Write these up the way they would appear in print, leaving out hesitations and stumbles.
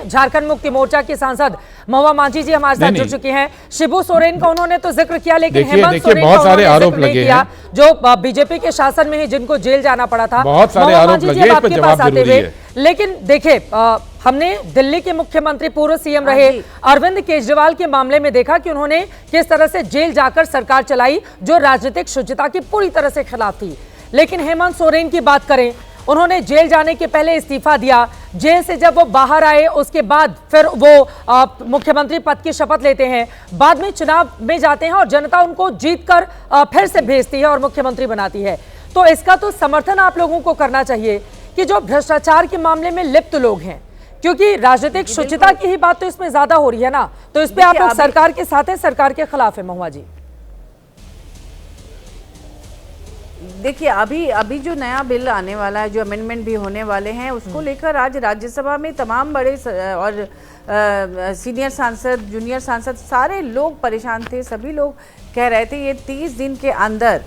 हैं। झारखंड मुक्ति मोर्चा के सांसद महुआ मांझी जी हमारे साथ जुड़ चुके हैं। शिबू सोरेन का उन्होंने तो जिक्र किया, लेकिन हेमंत सोरेन बहुत सारे आरोप लगे हैं जो बीजेपी के शासन में ही जिनको जेल जाना पड़ा था। बहुत सारे आरोप लगे, इस पर जवाब जरूरी है। लेकिन देखिए, हमने दिल्ली के मुख्यमंत्री पूर्व सीएम रहे अरविंद केजरीवाल के मामले में देखा कि उन्होंने किस तरह से जेल जाकर सरकार चलाई जो राजनीतिक शुचिता की पूरी तरह से खिलाफ थी। लेकिन हेमंत सोरेन की बात करें, उन्होंने जेल जाने के पहले इस्तीफा दिया, जेल से जब वो बाहर आए उसके बाद फिर वो मुख्यमंत्री पद की शपथ लेते हैं, बाद में चुनाव में जाते हैं और जनता उनको जीतकर फिर से भेजती है और मुख्यमंत्री बनाती है। तो इसका तो समर्थन आप लोगों को करना चाहिए कि जो भ्रष्टाचार के मामले में लिप्त लोग हैं, क्योंकि राजनीतिक शुचिता की ही बात तो इसमें ज्यादा हो रही है ना, तो इस पे आप लोग सरकार के साथ है, सरकार के खिलाफ है महुआ जी? देखिए, अभी जो नया बिल आने वाला है, जो अमेंडमेंट भी होने वाले हैं, उसको लेकर आज राज्यसभा में तमाम बड़े और सीनियर सांसद, जूनियर सांसद, सारे लोग परेशान थे। सभी लोग कह रहे थे ये 30 दिन के अंदर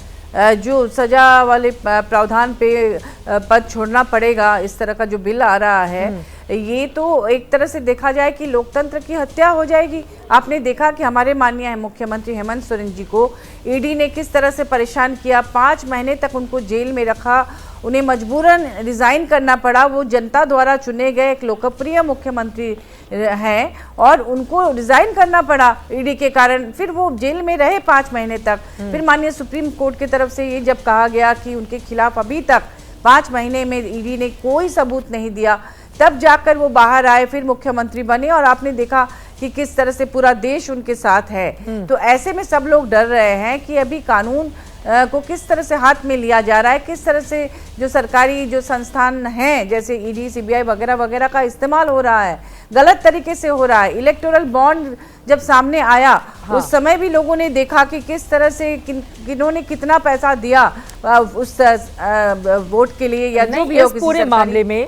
जो सजा वाले प्रावधान पे पद छोड़ना पड़ेगा, इस तरह का जो बिल आ रहा है, ये तो एक तरह से देखा जाए कि लोकतंत्र की हत्या हो जाएगी। आपने देखा कि हमारे माननीय मुख्यमंत्री हेमंत सोरेन जी को ईडी ने किस तरह से परेशान किया, 5 महीने तक उनको जेल में रखा, उन्हें मजबूरन रिजाइन करना पड़ा। वो जनता द्वारा चुने गए एक लोकप्रिय मुख्यमंत्री हैं और उनको रिजाइन करना पड़ा ईडी के कारण। फिर वो जेल में रहे 5 महीने तक। फिर माननीय सुप्रीम कोर्ट की तरफ से ये जब कहा गया कि उनके खिलाफ अभी तक 5 महीने में ईडी ने कोई सबूत नहीं दिया, तब जाकर वो बाहर आए, फिर मुख्यमंत्री बने और आपने देखा कि किस तरह से पूरा देश उनके साथ है। तो ऐसे में सब लोग डर रहे हैं कि अभी कानून को किस तरह से हाथ में लिया जा रहा है, किस तरह से जो सरकारी जो संस्थान हैं जैसे ईडी, सीबीआई वगैरह वगैरह का इस्तेमाल हो रहा है, गलत तरीके से हो रहा है। इलेक्टोरल बॉन्ड जब सामने आया, उस समय भी लोगों ने देखा कि किस तरह से किन्होंने कितना पैसा दिया उस वोट के लिए या जो भी हो। इस पूरे मामले में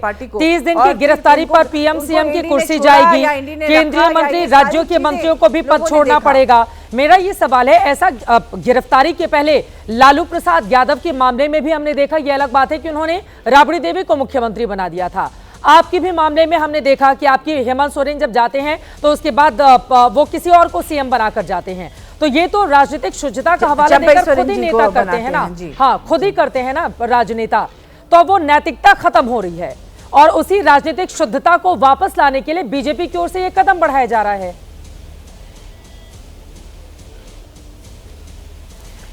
30 दिन की गिरफ्तारी पर पीएम सीएम की कुर्सी जाएगी, केंद्रीय मंत्री राज्यों के मंत्रियों को भी पद छोड़ना पड़ेगा। मेरा ये सवाल है, ऐसा गिरफ्तारी के पहले लालू प्रसाद यादव के मामले में भी हमने देखा, ये अलग बात है कि उन्होंने राबड़ी देवी को मुख्यमंत्री बना दिया था। आपकी भी मामले में हमने देखा कि आपकी हेमंत सोरेन जब जाते हैं तो उसके बाद वो किसी और को सीएम बनाकर जाते हैं। तो ये तो राजनीतिक शुचिता का हवाला देकर खुद ही नेता करते हैं ना, हाँ खुद ही करते हैं ना राजनेता। तो अब वो नैतिकता खत्म हो रही है और उसी राजनीतिक शुद्धता को वापस लाने के लिए बीजेपी की ओर से ये कदम बढ़ाया जा रहा है।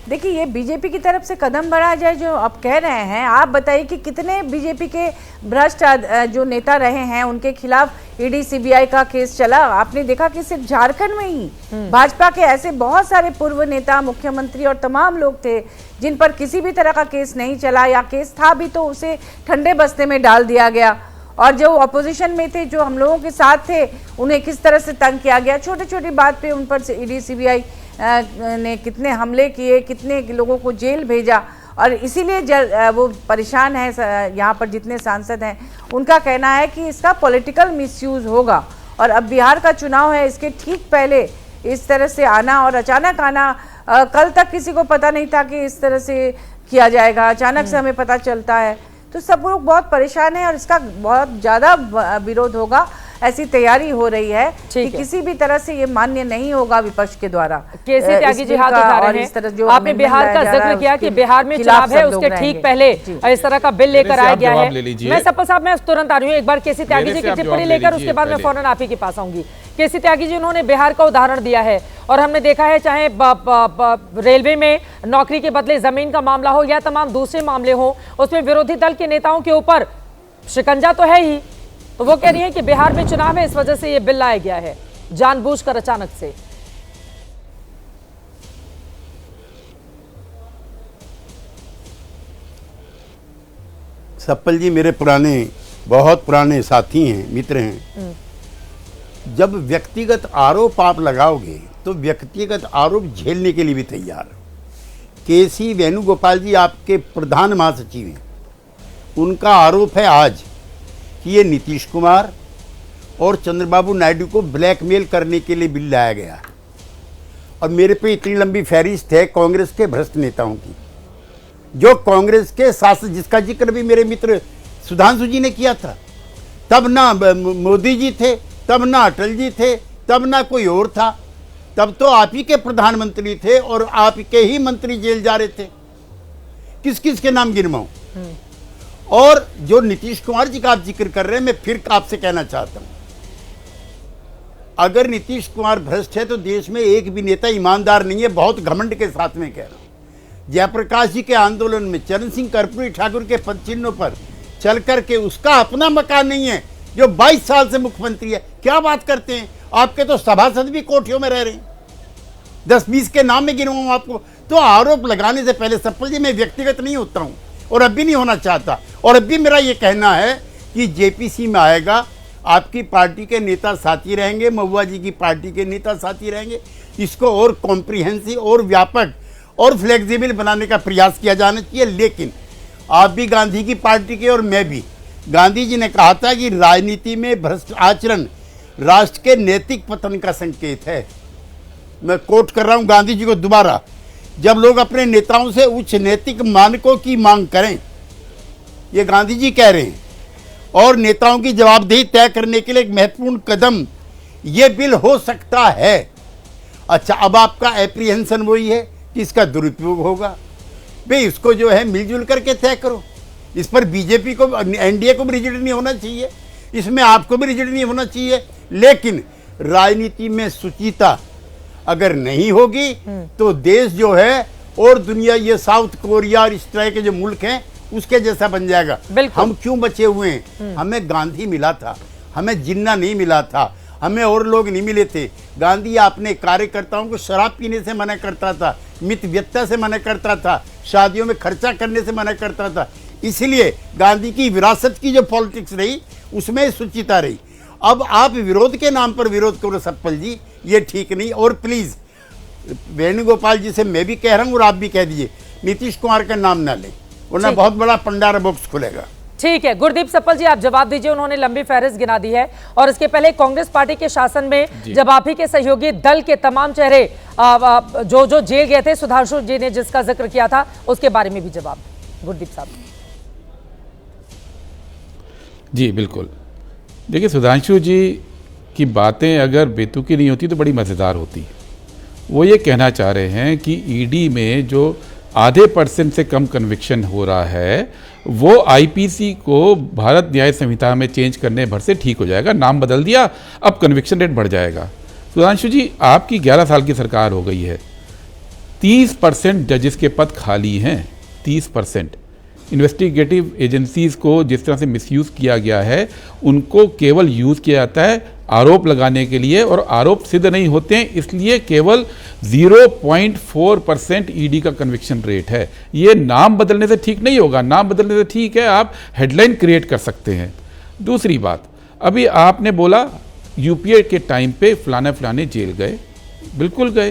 देखिए, ये बीजेपी की तरफ से कदम बढ़ाया जाए जो आप कह रहे हैं। आप बताइए कि कितने बीजेपी के भ्रष्ट जो नेता रहे हैं उनके खिलाफ ईडी सीबीआई का केस चला। आपने देखा कि सिर्फ झारखंड में ही भाजपा के ऐसे बहुत सारे पूर्व नेता, मुख्यमंत्री और तमाम लोग थे जिन पर किसी भी तरह का केस नहीं चला, या केस था भी तो उसे ठंडे बस्ते में डाल दिया गया। और जो अपोजिशन में थे, जो हम लोगों के साथ थे, उन्हें किस तरह से तंग किया गया। छोटी छोटी बात पे उन पर ईडी सीबीआई ने कितने हमले किए, कितने लोगों को जेल भेजा। और इसीलिए वो परेशान है। यहाँ पर जितने सांसद हैं उनका कहना है कि इसका पॉलिटिकल मिसयूज होगा। और अब बिहार का चुनाव है, इसके ठीक पहले इस तरह से आना और अचानक आना, कल तक किसी को पता नहीं था कि इस तरह से किया जाएगा, अचानक से हमें पता चलता है। तो सब लोग बहुत परेशान हैं और इसका बहुत ज़्यादा विरोध होगा। ऐसी तैयारी हो रही है कि किसी भी तरह से ये मान्य नहीं होगा विपक्ष के द्वारा। केसी त्यागी जी हाथ उठा रहे हैं। आपने बिहार का जिक्र किया कि बिहार में चुनाव है, उसके ठीक पहले इस तरह का बिल लेकर आया गया है। मैं सपा साहब मैं तुरंत आ रही हूँ, एक बार केसी त्यागी जी की टिप्पणी लेकर उसके बाद मैं फौरन आप ही के पास आऊंगी। केसी त्यागी जी, उन्होंने बिहार का उदाहरण दिया है और हमने देखा है, चाहे रेलवे में नौकरी के बदले जमीन का मामला हो या तमाम दूसरे मामले हो, उसमें विरोधी दल के नेताओं के ऊपर शिकंजा तो है ही। तो वो कह रही है कि बिहार में चुनाव है, इस वजह से ये बिल लाया गया है जानबूझकर अचानक से। सप्पल जी मेरे बहुत पुराने साथी हैं, मित्र हैं। जब व्यक्तिगत आरोप आप लगाओगे तो व्यक्तिगत आरोप झेलने के लिए भी तैयार। केसी वेणुगोपाल जी आपके प्रधान महासचिव हैं, उनका आरोप है आज कि ये नीतीश कुमार और चंद्रबाबू नायडू को ब्लैकमेल करने के लिए बिल लाया गया। और मेरे पे इतनी लंबी फहरिस्त है कांग्रेस के भ्रष्ट नेताओं की, जो कांग्रेस के शासक, जिसका जिक्र भी मेरे मित्र सुधांशु जी ने किया था, तब ना मोदी जी थे, तब ना अटल जी थे, तब ना कोई और था। तब तो आप ही के प्रधानमंत्री थे और आप के ही मंत्री जेल जा रहे थे। किस किस के नाम गिनवाऊं? और जो नीतीश कुमार जी का आप जिक्र कर रहे हैं, मैं फिर आपसे कहना चाहता हूं, अगर नीतीश कुमार भ्रष्ट है तो देश में एक भी नेता ईमानदार नहीं है। बहुत घमंड के साथ में कह रहा हूं। जयप्रकाश जी के आंदोलन में चरण सिंह कर्पूरी ठाकुर के पद चिन्हों पर चल करके उसका अपना मकान नहीं है, जो 22 साल से मुख्यमंत्री है। क्या बात करते हैं? आपके तो सभासद भी कोठियों में रह रहे हैं। 10-20 के नाम में गिनवाऊं आपको? तो आरोप लगाने से पहले सप्पल जी, मैं व्यक्तिगत नहीं होता हूं और अब भी नहीं होना चाहता। और अब भी मेरा ये कहना है कि जेपीसी में आएगा, आपकी पार्टी के नेता साथी रहेंगे, महुआ जी की पार्टी के नेता साथी रहेंगे। इसको और कॉम्प्रिहेंसिव और व्यापक और फ्लेक्सिबल बनाने का प्रयास किया जाना चाहिए। लेकिन आप भी गांधी की पार्टी के और मैं भी, गांधी जी ने कहा था कि राजनीति में भ्रष्ट आचरण राष्ट्र के नैतिक पतन का संकेत है। मैं कोट कर रहा हूं गांधी जी को दोबारा, जब लोग अपने नेताओं से उच्च नैतिक मानकों की मांग करें, ये गांधी जी कह रहे हैं, और नेताओं की जवाबदेही तय करने के लिए एक महत्वपूर्ण कदम ये बिल हो सकता है। अच्छा, अब आपका एप्रीहेंशन वही है कि इसका दुरुपयोग होगा। भाई इसको जो है मिलजुल करके तय करो। इस पर बीजेपी को, एनडीए को भी रिजिड नहीं होना चाहिए, इसमें आपको भी रिजिड नहीं होना चाहिए। लेकिन राजनीति में शुचिता अगर नहीं होगी तो देश जो है और दुनिया, ये साउथ कोरिया और इस तरह के जो मुल्क हैं उसके जैसा बन जाएगा। हम क्यों बचे हुए हैं? हमें गांधी मिला था, हमें जिन्ना नहीं मिला था, हमें और लोग नहीं मिले थे। गांधी अपने कार्यकर्ताओं को शराब पीने से मना करता था, मितव्ययता से मना करता था, शादियों में खर्चा करने से मना करता था। इसलिए गांधी की विरासत की जो पॉलिटिक्स रही उसमें शुचिता रही। अब आप विरोध के नाम पर विरोध करो सप्पल जी, ये ठीक नहीं। और प्लीज वेणुगोपाल जी से मैं भी कह रहा हूं और आप भी कह दीजिए, नीतीश कुमार का नाम ना ले, वरना बहुत बड़ा पंडारा बॉक्स खुलेगा। ठीक है, गुरदीप सप्पल जी आप जवाब दीजिए। उन्होंने लंबी फहरिस्त गिना दी है और इसके पहले कांग्रेस पार्टी के शासन में जब आप ही के सहयोगी दल के तमाम चेहरे जो जेल गए थे, सुधांशु जी ने जिसका जिक्र किया था, उसके बारे में भी जवाब गुरदीप साहब। जी बिल्कुल, देखिए सुधांशु जी की बातें अगर बेतुकी नहीं होती तो बड़ी मज़ेदार होती। वो ये कहना चाह रहे हैं कि ईडी में जो आधे % से कम कन्विक्शन हो रहा है वो आईपीसी को भारत न्याय संहिता में चेंज करने भर से ठीक हो जाएगा। नाम बदल दिया, अब कन्विक्शन रेट बढ़ जाएगा। सुधांशु जी, आपकी 11 साल की सरकार हो गई है, 30% जजेस के पद खाली हैं, 30%। इन्वेस्टिगेटिव एजेंसीज़ को जिस तरह से मिसयूज़ किया गया है, उनको केवल यूज़ किया जाता है आरोप लगाने के लिए, और आरोप सिद्ध नहीं होते हैं, इसलिए केवल 0.4% ईडी का कन्विक्शन रेट है। ये नाम बदलने से ठीक नहीं होगा। नाम बदलने से ठीक है, आप हेडलाइन क्रिएट कर सकते हैं। दूसरी बात, अभी आपने बोला यूपीए के टाइम पे फलाने जेल गए, बिल्कुल गए,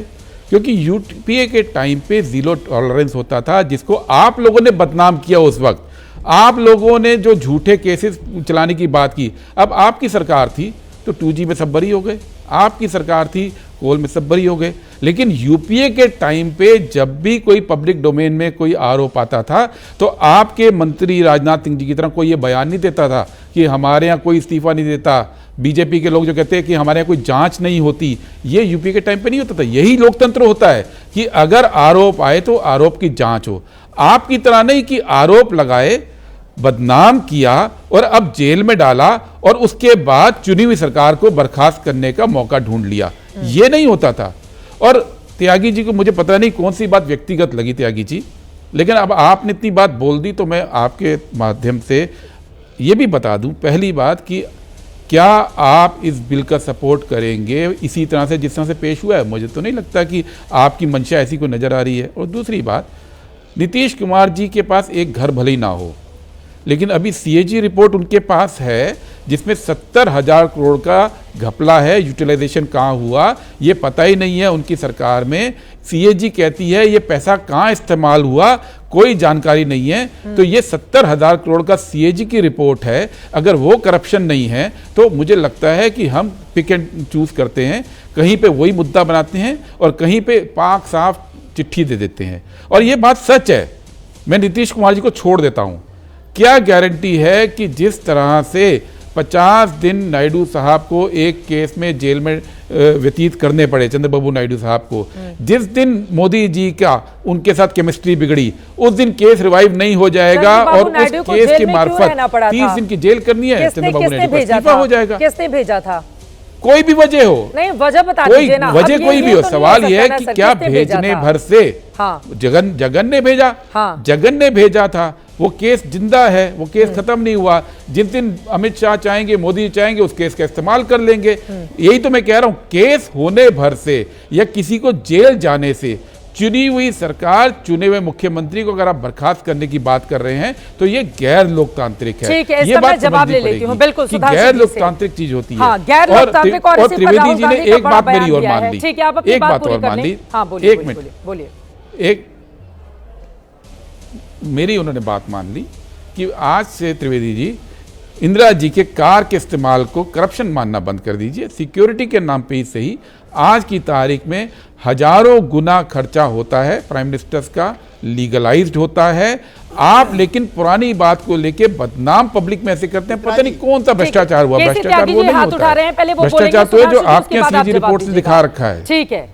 क्योंकि यूपीए के टाइम पे जीरो टॉलरेंस होता था, जिसको आप लोगों ने बदनाम किया उस वक्त। आप लोगों ने जो झूठे केसेस चलाने की बात की, अब आपकी सरकार थी तो 2G में सब बरी हो गए, आपकी सरकार थी कोल में सब बरी हो गए। लेकिन यूपीए के टाइम पे जब भी कोई पब्लिक डोमेन में कोई आरोप आता था तो आपके मंत्री राजनाथ सिंह जी की तरह कोई ये बयान नहीं देता था कि हमारे यहाँ कोई इस्तीफा नहीं देता। बीजेपी के लोग जो कहते हैं कि हमारे यहाँ कोई जांच नहीं होती, ये यूपीए के टाइम पे नहीं होता था। यही लोकतंत्र होता है कि अगर आरोप आए तो आरोप की जांच हो। आपकी तरह नहीं कि आरोप लगाए, बदनाम किया और अब जेल में डाला और उसके बाद चुनी हुई सरकार को बर्खास्त करने का मौका ढूंढ लिया। ये नहीं होता था। और त्यागी जी को मुझे पता नहीं कौन सी बात व्यक्तिगत लगी त्यागी जी, लेकिन अब आपने इतनी बात बोल दी तो मैं आपके माध्यम से ये भी बता दूं, पहली बात कि क्या आप इस बिल का सपोर्ट करेंगे इसी तरह से जिस तरह से पेश हुआ है? मुझे तो नहीं लगता कि आपकी मंशा ऐसी को नज़र आ रही है। और दूसरी बात, नीतीश कुमार जी के पास एक घर भले ही ना हो, लेकिन अभी सीएजी रिपोर्ट उनके पास है जिसमें 70,000 करोड़ का घपला है। यूटिलाइजेशन कहाँ हुआ ये पता ही नहीं है उनकी सरकार में। सीएजी कहती है ये पैसा कहाँ इस्तेमाल हुआ, कोई जानकारी नहीं है। तो ये 70,000 करोड़ का सीएजी की रिपोर्ट है। अगर वो करप्शन नहीं है तो मुझे लगता है कि हम पिक एंड चूज करते हैं, कहीं पे वही मुद्दा बनाते हैं और कहीं पे पाक साफ चिट्ठी दे देते हैं। और ये बात सच है। मैं नीतीश कुमार जी को छोड़ देता हूँ, क्या गारंटी है कि जिस तरह से 50 दिन नायडू साहब को एक केस में जेल में व्यतीत करने पड़े, चंद्रबाबू नायडू साहब को। जिस दिन मोदी जी का उनके साथ केमिस्ट्री बिगड़ी, उस दिन केस रिवाइव नहीं हो जाएगा और उस केस के मार्फत 30 दिन की जेल करनी है, चंद्रबाबू नायडू को इस्तीफा हो जाएगा। किसने भेजा था? कोई भी वजह हो, नहीं वजह बता कोई दीजिए ना। वजह कोई भी हो, तो सवाल यह है नहीं कि हो क्या सकता ना, सर, किसने भेजने भेजा था? भर से हाँ। जगन ने भेजा, हाँ। जगन ने भेजा था। वो केस जिंदा है, वो केस खत्म नहीं हुआ। जिस दिन अमित शाह चाहेंगे, मोदी चाहेंगे, उस केस का इस्तेमाल कर लेंगे। यही तो मैं कह रहा हूं, केस होने भर से या किसी को जेल जाने से चुनी हुई सरकार, चुने हुए मुख्यमंत्री को अगर आप बर्खास्त करने की बात कर रहे हैं तो ये गैर लोकतांत्रिक है। ठीक है, ये इसका मैं बात जवाब ले समझनी लेती हूँ, पड़ेगी बिल्कुल कि सुधांशु गैर जी से। लोकतांत्रिक चीज होती है। हाँ, गैर लोकतांत्रिक और इसी पर त्रिवेदी राहुल जी ने गांधी का एक बड़ा बात मेरी बयान और दिया मान है। ली, ठीक है, आप अपनी एक बात बात पूरी और कर मान लें। ली। हाँ, बोलिए, एक बोलिए, मिनट, बोलिए। एक मेरी उन्होंने बात मान ली कि आज से त्रिवेदी जी, इंदिरा जी के कार के इस्तेमाल को करप्शन मानना बंद कर दीजिए। सिक्योरिटी के नाम पे ही सही, आज की तारीख में हजारों गुना खर्चा होता है प्राइम मिनिस्टर्स का, लीगलाइज्ड होता है। आप लेकिन पुरानी बात को लेके बदनाम पब्लिक में ऐसे करते हैं, पता नहीं कौन सा भ्रष्टाचार हुआ। भ्रष्टाचार वो नहीं होता है, भ्रष्टाचार तो है जो आपके यहाँ सीजी रिपोर्ट से दिखा रखा है। ठीक है,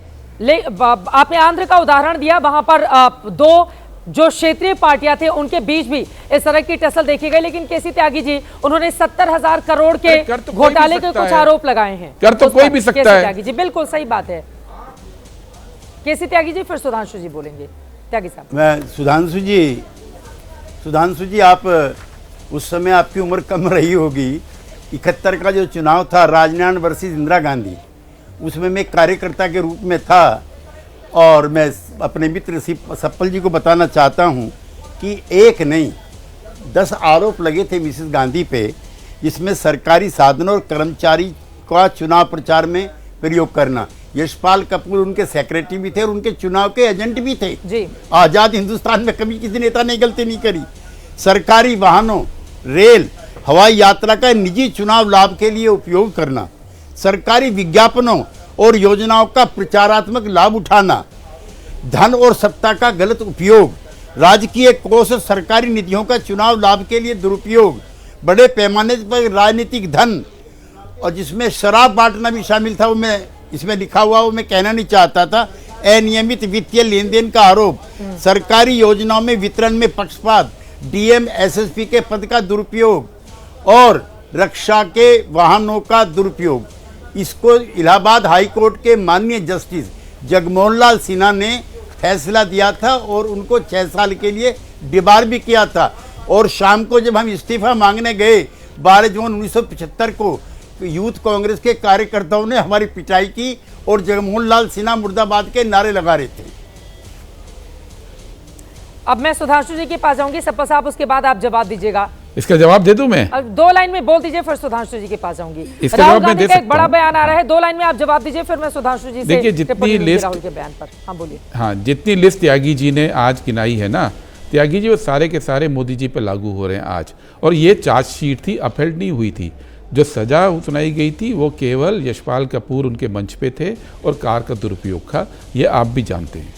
आपने आंध्र का उदाहरण दिया, वहां पर दो जो क्षेत्रीय पार्टियां थे उनके बीच भी इस तरह की टसल देखी गई, लेकिन केसी त्यागी जी उन्होंने 70,000 करोड़ के घोटाले के कुछ आरोप लगाए हैं। कर तो कोई भी सकता है। त्यागी जी, बिल्कुल सही बात है। केसी त्यागी जी, फिर सुधांशु जी बोलेंगे। त्यागी साहब। मैं सुधांशु जी, आप उस समय आपकी उम्र कम रही होगी। 71 का जो चुनाव था, राजनारायण वर्सेस इंदिरा गांधी, उसमें मैं कार्यकर्ता के रूप में था और मैं अपने मित्र सप्पल जी को बताना चाहता हूं कि एक नहीं 10 आरोप लगे थे मिसेस गांधी पे, जिसमें सरकारी साधनों और कर्मचारी का चुनाव प्रचार में प्रयोग करना। यशपाल कपूर उनके सेक्रेटरी भी थे और उनके चुनाव के एजेंट भी थे जी। आजाद हिंदुस्तान में कभी किसी नेता ने गलती नहीं करी। सरकारी वाहनों, रेल, हवाई यात्रा का निजी चुनाव लाभ के लिए उपयोग करना, सरकारी विज्ञापनों और योजनाओं का प्रचारात्मक लाभ उठाना, धन और सत्ता का गलत उपयोग, राजकीय कोष और सरकारी निधियों का चुनाव लाभ के लिए दुरुपयोग, बड़े पैमाने पर राजनीतिक धन और जिसमें शराब बांटना भी शामिल था, वो मैं इसमें लिखा हुआ वो मैं कहना नहीं चाहता था, अनियमित वित्तीय लेन देन का आरोप, सरकारी योजनाओं में वितरण में पक्षपात, डीएम एसएसपी के पद का दुरुपयोग और रक्षा के वाहनों का दुरुपयोग। इसको इलाहाबाद हाई कोर्ट के माननीय जस्टिस जगमोहन लाल सिन्हा ने फैसला दिया था और उनको 6 साल के लिए डिबार भी किया था। और शाम को जब हम इस्तीफा मांगने गए 12 जून 1975 को, यूथ कांग्रेस के कार्यकर्ताओं ने हमारी पिटाई की और जगमोहन लाल सिन्हा मुर्दाबाद के नारे लगा रहे थे। अब मैं सुधांशु जी के पास जाऊंगी, सप्पा साहब, उसके बाद आप जवाब दीजिएगा। इसका जवाब दे दूं मैं? अब 2 लाइन में बोल दीजिए, फिर सुधांशु जी के पास जाऊंगी। इसका राहुल जवाब मैं गांधी दे का एक सकता बड़ा हूं। बयान आ रहा है, 2 लाइन में आप जवाब दीजिए, फिर मैं सुधांशु जी से देखिए, जितनी टिप्पणी लूंगी लिस्ट राहुल के बयान पर। हाँ, बोलिए। हाँ, जितनी लिस्ट त्यागी जी ने आज गिनाई है ना, त्यागी जी वो सारे के सारे मोदी जी पे लागू हो रहे हैं आज। और ये चार्जशीट थी, अपहेल्ड नहीं हुई थी। जो सजा सुनाई गई थी वो केवल यशपाल कपूर उनके मंच पे थे और कार का दुरुपयोग था, ये आप भी जानते हैं।